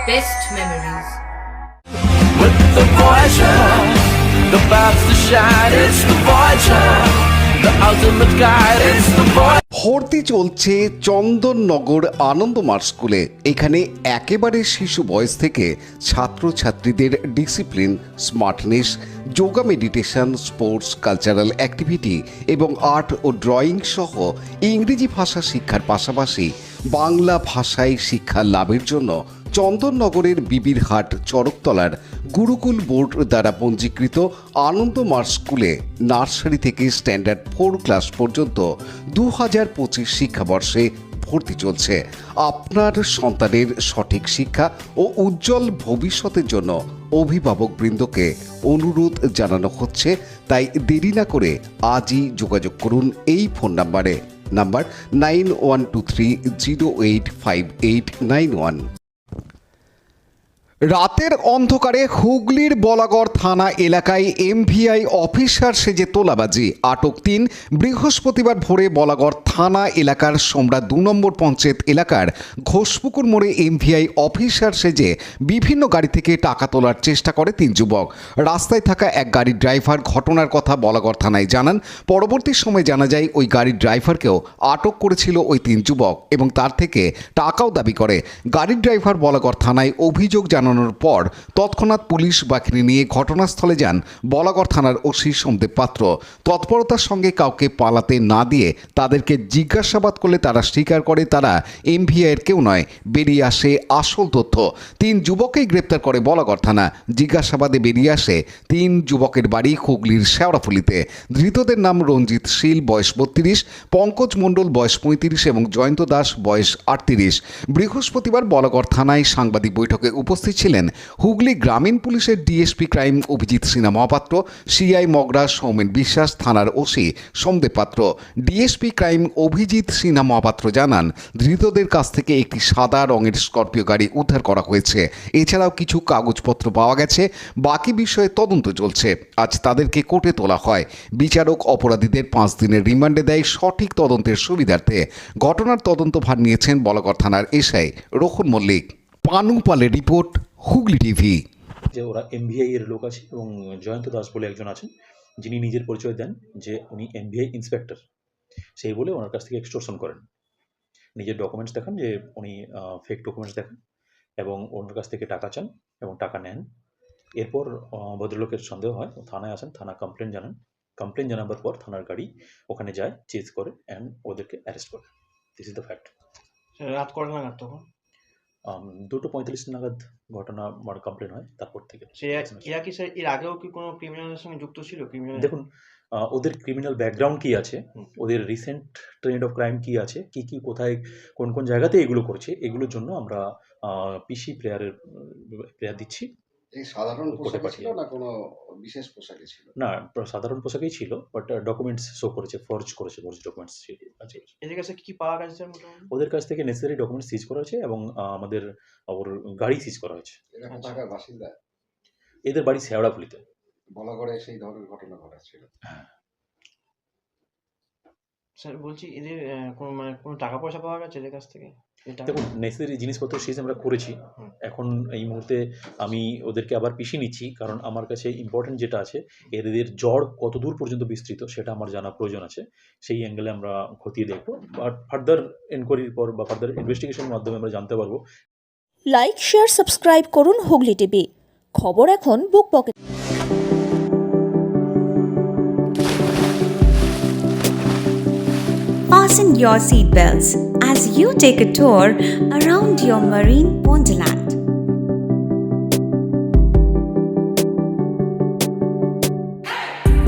best memories. With the Voyager, the path to shine, it's the Voyager, the ultimate guide, it's the Voyager. ভর্তি চলছে চন্দননগর আনন্দমার্গ স্কুলে। এখানে একেবারে শিশু বয়স থেকে ছাত্রছাত্রীদের discipline, smartness, yoga, meditation, sports, cultural activity এবং আর্ট ও ড্রয়িং সহ ইংরেজি ভাষা শিক্ষার পাশাপাশি বাংলা ভাষায় শিক্ষা লাভের জন্য চন্দননগরের বিবিরহাট চড়কতলার গুরুকুল বোর্ড দ্বারা পঞ্জীকৃত আনন্দমার্গ স্কুলে নার্সারি থেকে স্ট্যান্ডার্ড 4 ক্লাস পর্যন্ত 2025 শিক্ষাবর্ষে ভর্তি চলছে। আপনার সন্তানের সঠিক শিক্ষা ও উজ্জ্বল ভবিষ্যতের জন্য অভিভাবকবৃন্দকে অনুরোধ জানানো হচ্ছে, তাই দেরি না করে আজই যোগাযোগ করুন এই ফোন নাম্বার 9123085891। রাতের অন্ধকারে হুগলির বলাগড় থানা এলাকায় এমভিআই অফিসার সেজে তোলাবাজি, আটক 3। বৃহস্পতিবার ভোরে বলাগড় থানা এলাকার সোমরা 2 নম্বর পঞ্চায়েত এলাকার ঘোষপুকুর মোড়ে এমভিআই অফিসার সেজে বিভিন্ন গাড়ি থেকে টাকা তোলার চেষ্টা করে 3 যুবক। রাস্তায় থাকা এক গাড়ির ড্রাইভার ঘটনার কথা বলাগড় থানায় জানান। পরবর্তী সময় জানা যায় ওই গাড়ির ড্রাইভারকেও আটক করেছিল ওই 3 যুবক এবং তার থেকে টাকাও দাবি করে। গাড়ির ড্রাইভার বলাগড় থানায় অভিযোগ জানানোর পর তৎক্ষণাৎ পুলিশ বাহিনী নিয়ে ঘটনাস্থলে যান বলাগড় থানার ওসি সোমদেব পাত্র। তৎপরতার সঙ্গে কাউকে পালাতে না দিয়ে তাদেরকে জিজ্ঞাসাবাদ করলে তারা স্বীকার করে তারা এমভিআইয়ের কেউ নয়। বেরিয়ে আসে আসল তথ্য। 3 যুবককেই গ্রেপ্তার করে বলাগড় থানা। জিজ্ঞাসাবাদে বেরিয়ে আসে 3 যুবকের বাড়ি হুগলির শেওড়াফুলিতে। ধৃতদের নাম রঞ্জিত শীল, বয়স 32, পঙ্কজ মণ্ডল, বয়স 35 এবং জয়ন্ত দাস, বয়স 38। বৃহস্পতিবার বলাগড় থানায় সাংবাদিক বৈঠকে উপস্থিত ছিলেন হুগলি গ্রামীণ পুলিশের DSP crime Abhijit Sinha Mahapatra, CI Magra Soumen Biswas, থানার OC Somdeb Patra. DSP crime Abhijit Sinha Mahapatra জানান, ধৃতদের কাছ থেকে একটি সাদা রঙের স্করপিও গাড়ি উদ্ধার করা হয়েছে। এছাড়াও কিছু কাগজপত্র পাওয়া গেছে। বাকি বিষয়ে তদন্ত চলছে। আজ তাদেরকে কোর্টে তোলা হয়। বিচারক অপরাধীদের 5 দিনের রিমান্ডে দেয় সঠিক তদন্তের সুবিধার্থে। ঘটনার তদন্তভার নিয়েছেন বলাগড় থানার এসআই রোহন মল্লিক। পানু পালের রিপোর্ট, হুগলি টিভি। যে ওরা এমভিআই এর লোক আছে এবং জয়ন্ত দাস বলে একজন আছেন, যিনি নিজের পরিচয় দেন যে উনি এমভিআই ইন্সপেক্টর, সেই বলে ওনার কাছ থেকে এক্সটর্শন করেন। নিজের ডকুমেন্টস দেখান যে উনি ফেক ডকুমেন্টস দেখান এবং ওনার কাছ থেকে টাকা চান এবং টাকা নেন। এরপর ভদ্রলোকের সন্দেহ হয়, থানায় আসেন, থানা কমপ্লেন জানান। কমপ্লেন জানাবার পর থানার গাড়ি ওখানে যায়, চেজ করে অ্যান্ড ওদেরকে অ্যারেস্ট করে। This is the fact. রাত কটা নাগাদ তখন? 2:45 নাগাদ ঘটনা কমপ্লেন হয়। তারপর থেকে এরা কি স্যার এর আগেও কি কোনো ক্রিমিনালের সঙ্গে যুক্ত ছিল? দেখুন, ওদের ক্রিমিনাল ব্যাকগ্রাউন্ড কি আছে, ওদের রিসেন্ট ট্রেন্ড অফ ক্রাইম কি আছে, কি কি কোথায় কোন কোন জায়গাতে এগুলো করছে, এগুলোর জন্য আমরা পিসি প্লেয়ার দিচ্ছি। এই সাধারণ পোশাকে ছিল না কোনো বিশেষ পোশাকে ছিল? না, সাধারণ পোশাকেই ছিল, বাট ডকুমেন্টস শো করেছে, ফর্জ ডকুমেন্টস আছে। এদের কাছে কি পাওয়া গেছে স্যার মোটামুটি? ওদের কাছ থেকে নেসেসারি ডকুমেন্টস সিজ করা হয়েছে এবং আমাদের ওর গাড়ি সিজ করা হয়েছে। এরা কোথাকার বাসিন্দা? এদের বাড়ি শেওড়াফুলিতে। বলাগড়ে সেই ধরনের ঘটনা ঘটেছিল। স্যার বলছি এদের কোনো টাকা পয়সা পাওয়া গেছে এদের কাছ থেকে? দেখুন, নেসেসারি জিনিসপত্র সিজ আমরা করেছি। এখন এই মুহূর্তে আমি ওদেরকে আবার পিছিয়ে নিচ্ছি, কারণ আমার কাছে ইম্পর্টেন্ট যেটা আছে, এদের জড় কত দূর পর্যন্ত বিস্তৃত সেটা আমার জানা প্রয়োজন আছে। সেই অ্যাঙ্গেলে আমরা খতিয়ে দেখবো, বাট ফার্দার এনকোয়ারির পর বা ফার্দার ইনভেস্টিগেশনের মাধ্যমে আমরা জানতে পারবো। লাইক, শেয়ার, সাবস্ক্রাইব করুন হুগলি টিভি। খবর এখন বুক pocket. Fasten your seatbelts as you take a tour around your marine wonderland.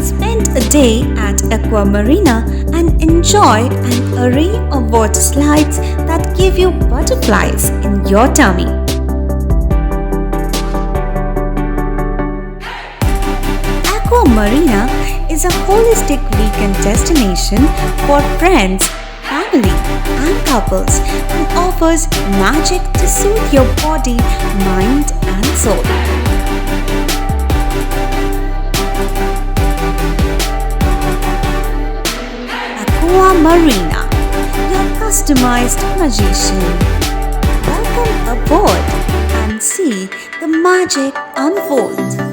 Spend a day at Aqua Marina and enjoy an array of water slides that give you butterflies in your tummy. Aqua Marina is a holistic weekend destination for friends, family, and couples and offers magic to soothe your body, mind, and soul. Aqua Marina, your customized magician. Welcome aboard and the magic unfolds.